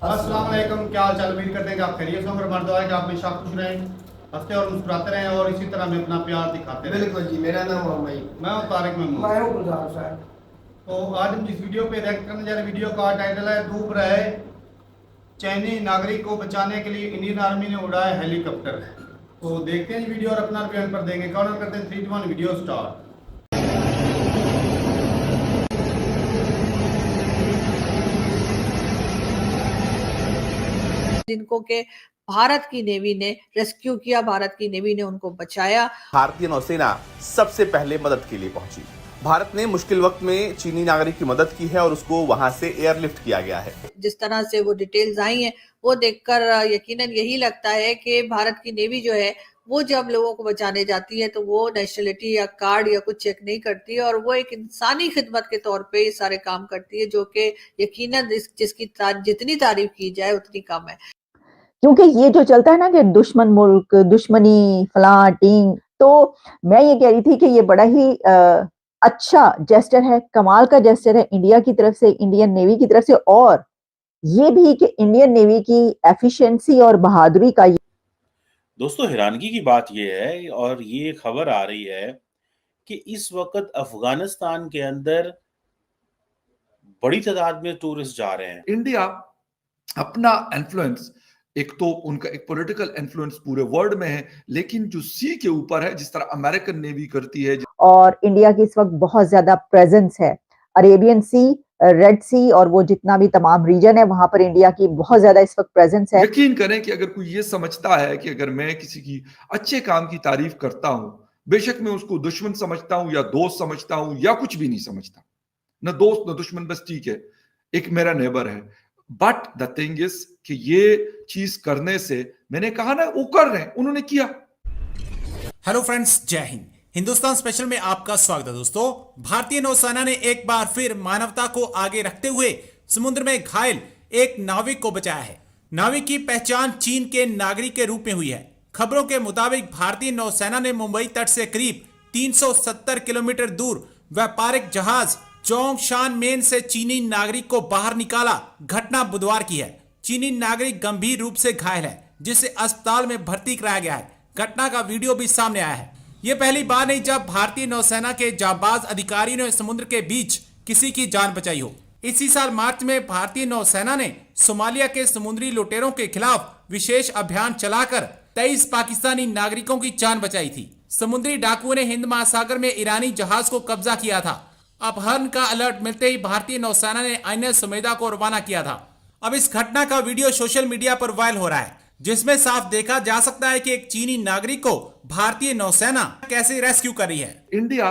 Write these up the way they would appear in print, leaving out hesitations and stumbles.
अस्सलाम वालेकुम, क्या हाल चाल। उम्मीद करते हैं कि आप खैरियत से होंगे। हमारी दुआ है कि आप हमेशा खुश रहें, हंसते और मुस्कुराते रहें और इसी तरह हमें अपना प्यार दिखाते रहें। बिल्कुल जी, मेरा नाम मोहम्मद। मैं हूं तारिक महमूद। मैं हूँ गुलजार साहब। तो आज हम जिस वीडियो पे रिएक्ट करने जा रहे हैं, वीडियो का टाइटल है डूब रहे चीनी नागरिक को बचाने के लिए इंडियन आर्मी ने उड़ाया हेलीकॉप्टर। तो देखते हैं वीडियो और अपना रिव्यू पर देंगे। काउंट करते हैं 3 2 1, वीडियो स्टार्ट। जिनको के भारत की नेवी ने रेस्क्यू किया, भारत की नेवी ने उनको बचाया। भारतीय नौसेना सबसे पहले मदद के लिए पहुंची। भारत ने मुश्किल वक्त में चीनी नागरिक की मदद की है और उसको वहां से एयरलिफ्ट किया गया है। जिस तरह से वो डिटेल्स आई हैं वो देखकर यकीनन यही लगता है कि भारत की नेवी जो है वो जब लोगों को बचाने जाती है तो वो नेशनलिटी या कार्ड या कुछ चेक नहीं करती है, और वो एक इंसानी खिदमत के तौर पे ये सारे काम करती है, जो कि यकीनन जिसकी जितनी तारीफ की जाए उतनी कम है। क्योंकि ये जो चलता है ना कि दुश्मन मुल्क, दुश्मनी, फलां टींग, तो मैं ये कह रही थी कि ये बड़ा ही अच्छा जेस्चर है, कमाल का जेस्चर है इंडिया की तरफ से, इंडियन नेवी की तरफ से, और ये भी कि इंडियन नेवी की एफिशिएंसी और बहादुरी का। दोस्तों, हैरानगी की बात यह है और ये खबर आ रही है कि इस वक्त अफगानिस्तान के अंदर बड़ी तादाद में टूरिस्ट जा रहे हैं। इंडिया अपना इन्फ्लुएंस, एक तो उनका एक पॉलिटिकल इन्फ्लुएंस पूरे वर्ल्ड में है, लेकिन जो सी के ऊपर है, जिस तरह अमेरिकन नेवी करती है, और इंडिया की इस वक्त बहुत ज्यादा प्रेजेंस है अरेबियन सी, रेड सी, और वो जितना भी तमाम रीजन है वहां पर इंडिया की बहुत ज्यादा इस वक्त प्रेजेंस है। यकीन करें कि अगर कोई ये समझता है कि अगर मैं किसी की अच्छे काम की तारीफ करता हूं, बेशक मैं उसको दुश्मन समझता हूं या दोस्त समझता हूं या कुछ भी नहीं समझता, न दोस्त न दुश्मन, बस ठीक है, एक मेरा नेबर है। बट द थिंग इज कि ये चीज करने से, मैंने कहा ना, वो कर रहे हैं, उन्होंने किया। हेलो फ्रेंड्स, जय हिंद। हिंदुस्तान स्पेशल में आपका स्वागत है। दोस्तों, भारतीय नौसेना ने एक बार फिर मानवता को आगे रखते हुए समुद्र में घायल एक नाविक को बचाया है। नाविक की पहचान चीन के नागरिक के रूप में हुई है। खबरों के मुताबिक भारतीय नौसेना ने मुंबई तट से करीब 370 किलोमीटर दूर व्यापारिक जहाज जोंगशान मेन से चीनी नागरिक को बाहर निकाला। घटना बुधवार की है। चीनी नागरिक गंभीर रूप से घायल है, जिसे अस्पताल में भर्ती कराया गया है। घटना का वीडियो भी सामने आया है। यह पहली बार नहीं जब भारतीय नौसेना के जांबाज अधिकारियों ने समुद्र के बीच किसी की जान बचाई हो। इसी साल मार्च में भारतीय नौसेना ने सोमालिया के समुद्री लुटेरों के खिलाफ विशेष अभियान चलाकर 23 पाकिस्तानी नागरिकों की जान बचाई थी। समुद्री डाकुओं ने हिंद महासागर में ईरानी जहाज को कब्जा किया था। अपहरण का अलर्ट मिलते ही भारतीय नौसेना ने INS सुमेधा को रवाना किया था। अब इस घटना का वीडियो सोशल मीडिया पर वायरल हो रहा है, जिसमें साफ देखा जा सकता है कि एक चीनी नागरिक को भारतीय नौसेना कैसे रेस्क्यू कर रही है। इंडिया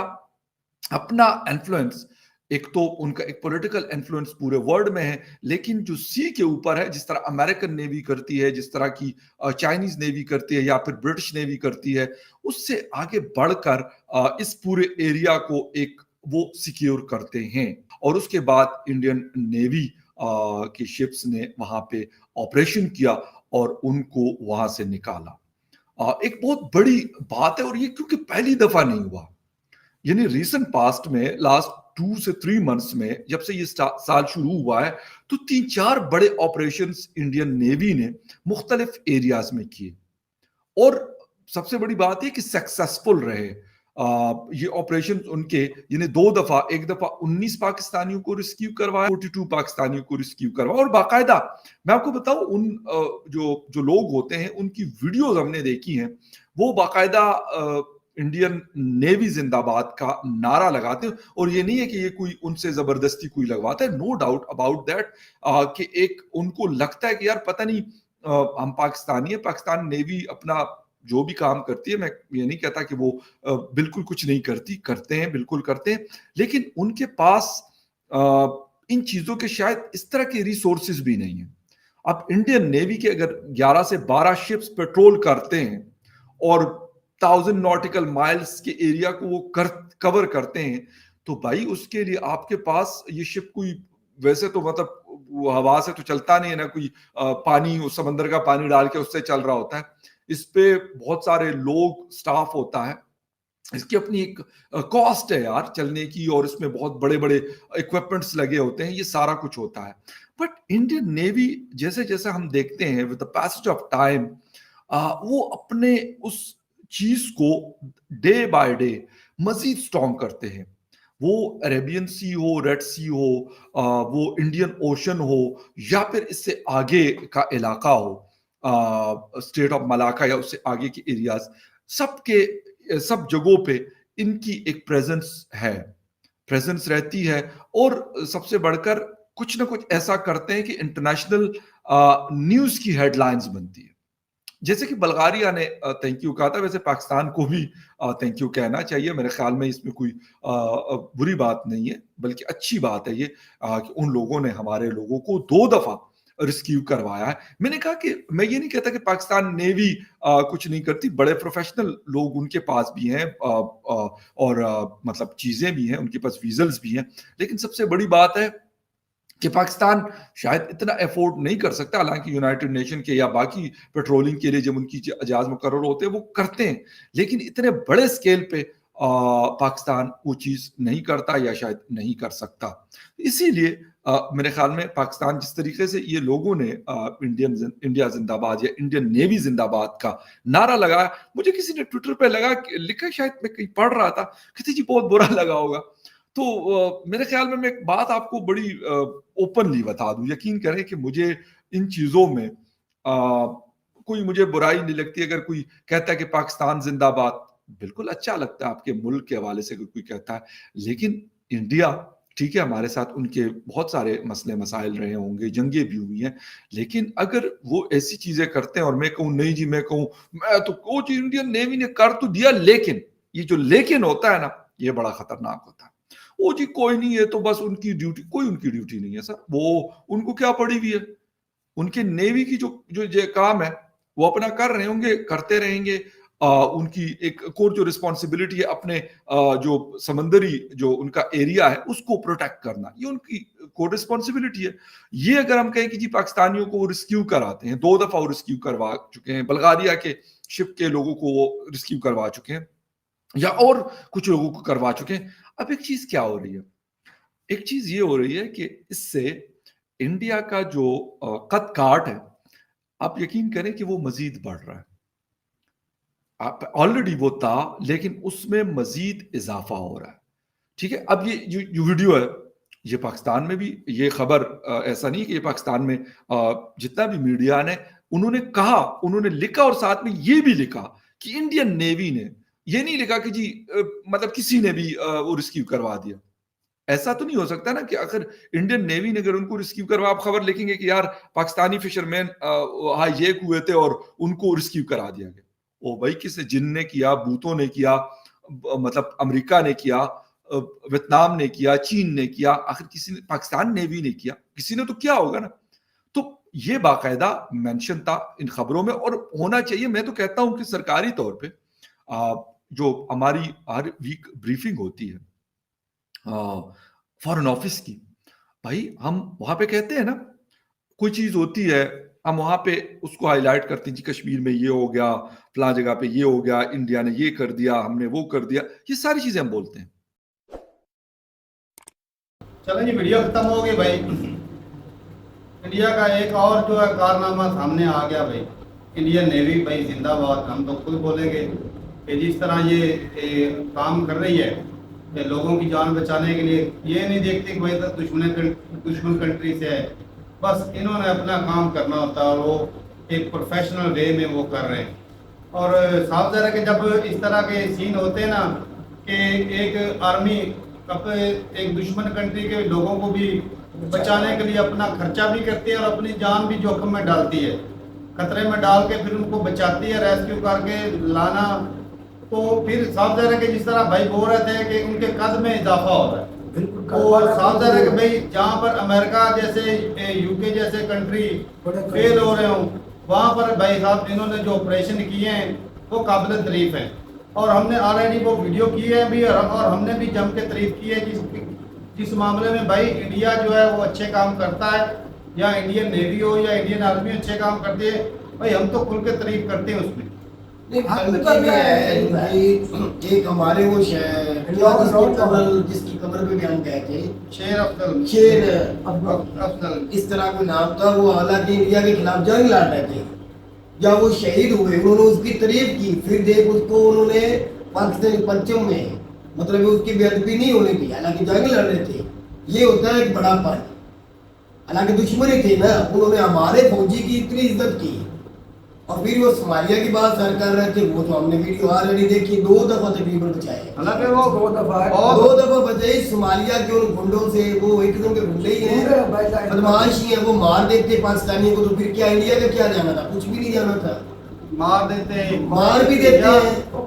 अपना इन्फ्लुएंस, एक तो उनका एक पॉलिटिकल इन्फ्लुएंस पूरे वर्ल्ड में है, लेकिन जो सी के ऊपर है, जिस तरह अमेरिकन नेवी करती है, जिस तरह की चाइनीज नेवी करती है या फिर ब्रिटिश नेवी करती है, उससे आगे बढ़कर इस पूरे एरिया को एक वो सिक्योर करते हैं। और उसके बाद इंडियन नेवी की शिप्स ने वहां पे ऑपरेशन किया और उनको वहां से निकाला। एक बहुत बड़ी बात है, और ये क्योंकि पहली दफा नहीं हुआ, यानी रीसेंट पास्ट में लास्ट 2 से 3 मंथ्स में, जब से ये साल शुरू हुआ है, तो 3-4 बड़े ऑपरेशंस इंडियन नेवी ने मुख्तलिफ एरियाज में किए, और सबसे बड़ी बात है कि सक्सेसफुल रहे ये ऑपरेशन उनके। यानी 2 दफा, एक दफा 19 पाकिस्तानियों को रिस्क्यू करवाया, 42 पाकिस्तानियों को रिस्क्यू करवाया, और बाकायदा मैं आपको बताऊं, उन जो लोग होते हैं उनकी वीडियोस हमने देखी हैं, वो बाकायदा इंडियन नेवी जिंदाबाद का नारा लगाते हैं। और ये नहीं है कि ये कोई उनसे जबरदस्ती कोई लगवाता है, नो डाउट अबाउट दैट, कि एक उनको लगता है कि यार पता नहीं, हम पाकिस्तानी है, पाकिस्तान नेवी अपना जो भी काम करती है, मैं ये नहीं कहता कि वो बिल्कुल कुछ नहीं करती, करते हैं, बिल्कुल करते हैं, लेकिन उनके पास इन चीजों के शायद इस तरह के रिसोर्सेज भी नहीं है। अब इंडियन नेवी के अगर 11 से 12 शिप्स पेट्रोल करते हैं और 1000 नॉटिकल माइल्स के एरिया को वो कवर करते हैं, तो भाई उसके लिए आपके पास ये शिप कोई, वैसे तो मतलब वो हवा से तो चलता नहीं है ना, कोई पानी, उस समंदर का पानी डाल के उससे चल रहा होता है। इस पे बहुत सारे लोग, स्टाफ होता है, इसकी अपनी एक कॉस्ट है यार चलने की, और इसमें बहुत बड़े बड़े इक्विपमेंट्स लगे होते हैं, ये सारा कुछ होता है। बट इंडियन नेवी जैसे जैसे हम देखते हैं with the passage of time वो अपने उस चीज को डे बाय डे मजीद स्ट्रॉन्ग करते हैं। वो अरेबियन सी हो, रेड सी हो, वो इंडियन ओशन हो, या फिर इससे आगे का इलाका हो, स्टेट ऑफ मलाका या उससे आगे के एरियाज, सब जगहों पे इनकी एक प्रेजेंस रहती है। और सबसे बढ़कर कुछ ना कुछ ऐसा करते हैं कि इंटरनेशनल न्यूज की हेडलाइंस बनती है। जैसे कि बल्गारिया ने थैंक यू कहा था, वैसे पाकिस्तान को भी थैंक यू कहना चाहिए। मेरे ख्याल में इसमें कोई बुरी बात नहीं है, बल्कि अच्छी बात है ये कि उन लोगों ने हमारे लोगों को 2 दफा रिस्क्यू करवाया है। मैंने कहा कि मैं ये नहीं कहता कि पाकिस्तान नेवी कुछ नहीं करती, बड़े प्रोफेशनल लोग उनके पास भी हैं और मतलब चीजें भी हैं, उनके पास वीजल्स भी हैं। लेकिन सबसे बड़ी बात है कि पाकिस्तान शायद इतना एफोर्ड नहीं कर सकता, हालांकि यूनाइटेड नेशन के या बाकी पेट्रोलिंग के लिए जब उनकी जहाज मुकर्रर होते हैं वो करते हैं, लेकिन इतने बड़े स्केल पे पाकिस्तान वो चीज नहीं करता या शायद नहीं कर सकता। इसीलिए मेरे ख्याल में पाकिस्तान जिस तरीके से ये लोगों ने इंडिया जिंदाबाद या इंडियन नेवी जिंदाबाद का नारा लगाया, मुझे किसी ने ट्विटर पे लिखा, शायद मैं कहीं पढ़ रहा था, किसी जी बहुत बुरा लगा होगा। तो मेरे ख्याल में मैं एक बात आपको बड़ी ओपनली बता दूं, यकीन करें कि मुझे इन चीजों में कोई मुझे बुराई नहीं लगती। अगर कोई कहता है कि पाकिस्तान जिंदाबाद, बिल्कुल अच्छा लगता है आपके मुल्क के हवाले से कोई कहता है, लेकिन इंडिया ठीक है, हमारे साथ उनके बहुत सारे मसले मसाइल रहे होंगे, जंगें भी हुई हैं, लेकिन अगर वो ऐसी चीजें करते हैं और मैं कहूँ नहीं जी, मैं कहूँ मैं तो कोच इंडियन नेवी ने कर तो दिया, लेकिन ये जो लेकिन होता है ना, ये बड़ा खतरनाक होता है। ओ जी कोई नहीं है, तो बस उनकी ड्यूटी, कोई उनकी ड्यूटी नहीं है सर, वो उनको क्या पड़ी हुई है, उनके नेवी की जो काम है वो अपना कर रहे होंगे, करते रहेंगे। उनकी एक कोर जो रिस्पॉन्सिबिलिटी है अपने जो समंदरी जो उनका एरिया है उसको प्रोटेक्ट करना, ये उनकी कोर रिस्पॉन्सिबिलिटी है। ये अगर हम कहें कि जी पाकिस्तानियों को वो रिस्क्यू कराते हैं, 2 दफा वो रिस्क्यू करवा चुके हैं, बल्गारिया के शिप के लोगों को वो रिस्क्यू करवा चुके हैं या और कुछ लोगों को करवा चुके हैं। अब एक चीज क्या हो रही है, एक चीज ये हो रही है कि इससे इंडिया का जो कद काठ है, आप यकीन करें कि वो मजीद बढ़ रहा है। ऑलरेडी वो था, लेकिन उसमें मजीद इजाफा हो रहा है। ठीक है, अब ये जो वीडियो है, ये पाकिस्तान में भी ये खबर ऐसा नहीं कि ये पाकिस्तान में जितना भी मीडिया ने उन्होंने कहा, उन्होंने लिखा और साथ में ये भी लिखा कि इंडियन नेवी ने, ये नहीं लिखा कि जी मतलब किसी ने भी वो रिस्क्यू करवा दिया। ऐसा तो नहीं हो सकता ना कि अगर इंडियन नेवी ने अगर उनको रिस्क्यू करवा, आप खबर लिखेंगे कि यार पाकिस्तानी फिशरमैन ये हुए थे और उनको रिस्क्यू करा दिया गया। ओ भाई, किसी जिन ने किया, भूतों ने किया, मतलब अमेरिका ने किया, वियतनाम ने किया, चीन ने किया, आखिर किसी ने, पाकिस्तान नेवी ने किया, किसी ने तो किया होगा ना। तो ये बाकायदा मेंशन था इन खबरों में और होना चाहिए। मैं तो कहता हूं कि सरकारी तौर पे जो हमारी हर वीक ब्रीफिंग होती है फॉरेन ऑफिस की, भाई हम वहां पे कहते हैं ना, कोई चीज होती है हम वहां पे उसको हाईलाइट करते हैं, जी कश्मीर में ये हो गया, फलां जगह पे ये हो गया, इंडिया ने ये कर दिया, हमने वो कर दिया, ये सारी चीजें हम बोलते हैं। चलो जी, वीडियो खत्म हो गई भाई। इंडिया का एक और जो है कारनामा सामने आ गया भाई, इंडियन नेवी भाई जिंदाबाद। हम तो खुद बोलेंगे कि जिस तरह ये काम कर रही है, ये लोगों की जान बचाने के लिए, ये नहीं देखते कि भाई तो दुश्मन कंट्री से है, बस इन्होंने अपना काम करना होता है और वो एक प्रोफेशनल वे में वो कर रहे हैं। और साफ ज़ाहिर है कि जब इस तरह के सीन होते हैं ना कि एक आर्मी एक दुश्मन कंट्री के लोगों को भी बचाने के लिए अपना खर्चा भी करती है और अपनी जान भी जोखिम में डालती है, खतरे में डाल के फिर उनको बचाती है, रेस्क्यू करके लाना। तो फिर साफ ज़ाहिर है कि जिस तरह भाई बोल रहे थे कि उनके कद में इजाफा हो रहा है, और साफ ज़ाहिर है कि भाई जहाँ पर अमेरिका जैसे, यूके जैसे कंट्री फेल हो रहे हों, वहाँ पर भाई साहब इन्होंने जो ऑपरेशन किए हैं वो काबिल तारीफ हैं। और हमने ऑलरेडी वो वीडियो की है भी और हमने भी जम के तारीफ की है जिस मामले में भाई इंडिया जो है वो अच्छे काम करता है, या इंडियन नेवी हो या इंडियन आर्मी अच्छे काम करती है, भाई हम तो खुल के तारीफ करते हैं उसमें। नहीं, धमकी भी है भाई। एक हमारे वो जिसकी कमर पे भी हम गए थे, शेर अफजल, इस तरह कोई नाम था। वो हालांकि इंडिया के खिलाफ जंग लड़ रहे थे, जब वो शहीद हुए उन्होंने उसकी तारीफ की, फिर देख उसको उन्होंने पाकिस्तानी परचम में मतलब उसकी बेअदबी नहीं होने दी, हालांकि जंग लड़ रहे थे। ये होता है एक बड़ापन। हालांकि दुश्मनी थे ना, उन्होंने हमारे फौजी की इतनी इज्जत की। और फिर वो सोमालिया की बात सर कर रहे थे, वो तो हमने वीडियो ऑलरेडी देखी, 2 दफा तकरीबन बचाए। हालांकि वो 2 दफा बचाए सोमालिया के उन गुंडों से। वो एक किस्म के गुंडे ही हैं, बदमाश ही हैं। वो मार देते पाकिस्तानियों को, तो फिर क्या इंडिया का क्या जाना था? कुछ भी नहीं जाना था। मार भी देते हैं,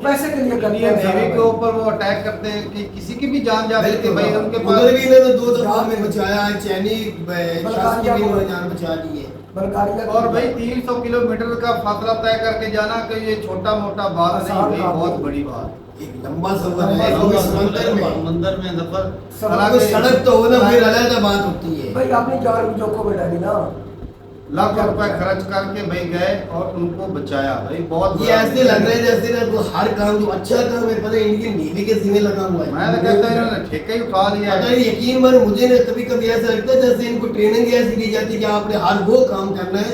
पैसे के लिए करते हैं। नेवी के ऊपर वो अटैक करते हैं कि किसी की भी जान जा सकती है भाई। उनके उधर भी इन्होंने 2 दफा में बचाया, चैनी शास्त्री भी उन्होंने जान बचा दी है। और भाई 300 किलोमीटर का फासला तय करके जाना कि ये छोटा मोटा बात नहीं भाई, बहुत बड़ी बात। एक लंबा सफर है, वो भी समंदर में सफर। हालांकि सड़क तो हो ना, फिर अलग बात होती है भाई। आपने जान जोखिम में डाली ना, लाख रुपए खर्च करके भाई गए और उनको बचाया भाई। बहुत ये ऐसे लग रहा है जैसे ना तो हर काम जो अच्छा काम है, पता है इंडियन नेवी के सीने लगा हुआ है। मैं तो कहता हूं इन्होंने ठेका ही उठा लिया पता है। है, यकीन मान, मुझे ना कभी कभी ऐसा लगता है जैसे इनको ट्रेनिंग ऐसी दी जाती है कि आपने हर वो काम करना है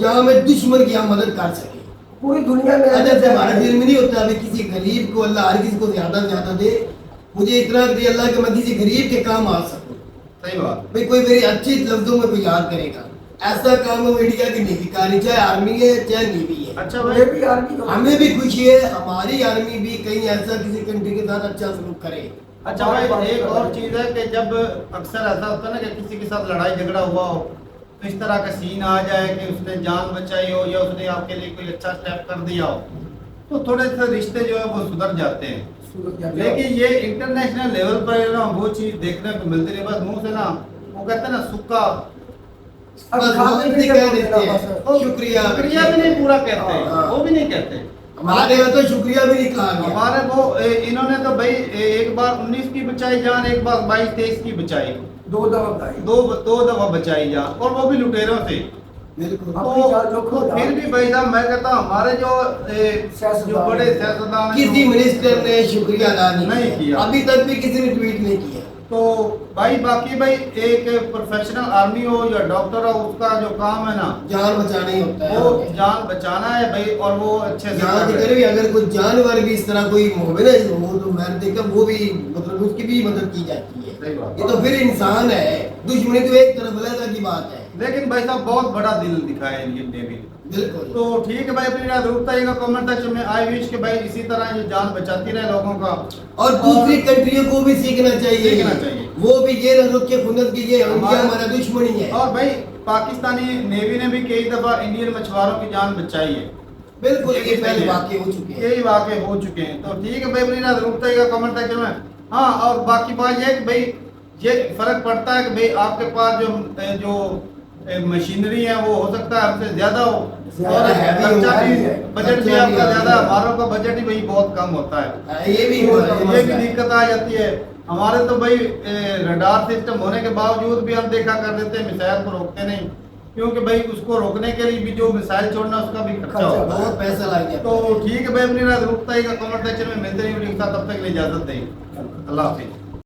जहाँ में दुश्मन की आप मदद कर सके। पूरी दुनिया में जैसे हमारे दिल में नहीं होता अभी किसी गरीब को अल्लाह हर किसी को ज्यादा से ज्यादा दे, मुझे इतना दे अल्लाह कि मैं किसी गरीब के काम आ सकूं। सही बात भाई कोई मेरी अच्छी लफ्जों में कोई याद करेगा, ऐसा काम है इंडिया की नेवी का, चाहे आर्मी है चाहे नेवी है। अच्छा भाई, हमें भी खुशी है हमारी आर्मी भी कहीं ऐसा किसी कंट्री के साथ अच्छा सलूक करे। अच्छा भाई, एक और चीज है कि जब अक्सर ऐसा होता है ना कि किसी के साथ लड़ाई झगड़ा हुआ हो, तो इस तरह का सीन आ जाए कि उसने जान बचाई हो या उसने आपके लिए कोई अच्छा स्टेप कर दिया हो, तो थोड़े से रिश्ते जो है वो सुधर जाते हैं। लेकिन ये इंटरनेशनल लेवल पर ना वो चीज देखने को मिलती है। बस मुंह से ना वो कहते हैं ना सुक्का शुक्रिया भी नहीं पूरा कहते, वो भी नहीं कहते। हमारे यहाँ तो शुक्रिया भी नहीं कहा गया। हमारे वो इन्होंने तो भाई एक बार 19 की बचाई जान, एक बार 22-23 की बचाई, 2 दफा दो दफा बचाई जान, और वो भी लुटेरों से। तो फिर भी भाई साहब मैं कहता हूँ हमारे जो बड़े सियासतदान किसी मिनिस्टर ने शुक्रिया अदा नहीं किया, अभी तक भी किसी ने ट्वीट नहीं किया। तो भाई बाकी भाई एक प्रोफेशनल आर्मी हो या डॉक्टर हो, उसका जो काम है ना जान बचाना ही होता है, वो जान बचाना है भाई। और वो अच्छे से भी अगर कोई जानवर भी इस तरह कोई मोहबिल हो तो मैं देखा वो भी मतलब उसकी भी मदद की जाती है। ये तो फिर इंसान है, दुश्मनी तो एक तरफ अलग की बात है। लेकिन भाई साहब बहुत बड़ा दिल दिखाया इंडियन नेवी ने। बिल्कुल। तो ठीक है भाई, अपनी राय जरूर बताइएगा कमेंट सेक्शन में। आई विश कि भाई इसी तरह ये जान बचाती रहे लोगों का, और दूसरी कंट्रियों को भी सीखना चाहिए। वो भी ये न रुक के खुनत की ये हमारा दुश्मनी है। और भाई पाकिस्तानी नेवी ने भी कई दफा इंडियन मछुआरों की जान बचाई है। बिल्कुल, ये पहले वाकई हो चुके हैं, यही वाकई हो चुके हैं। तो ठीक है भाई, अपनी राय जरूर बताइएगा कमेंट सेक्शन में। हाँ, और बाकी बात ये है कि भाई ये फर्क पड़ता है कि भाई आपके पास जो मशीनरी है वो हो सकता है हमसे ज्यादा हो, और खर्चा भी बजट भी आपका ज्यादा, हमारों का बजट ही भाई बहुत कम होता है। ये भी दिक्कत आ जाती है। हमारे तो भाई रडार सिस्टम होने के बावजूद भी हम देखा कर देते हैं, मिसाइल को रोकते नहीं, क्योंकि भाई उसको रोकने के लिए भी जो मिसाइल छोड़ना उसका भी खर्चा होता है, बहुत पैसा लग जाता है। तो ठीक है भाई, अपनी राय जरूर बताइएगा कमेंट सेक्शन में। मिलते हैं वीडियो के साथ, तब तक के लिए इजाजत दें। अल्लाह हाफिज।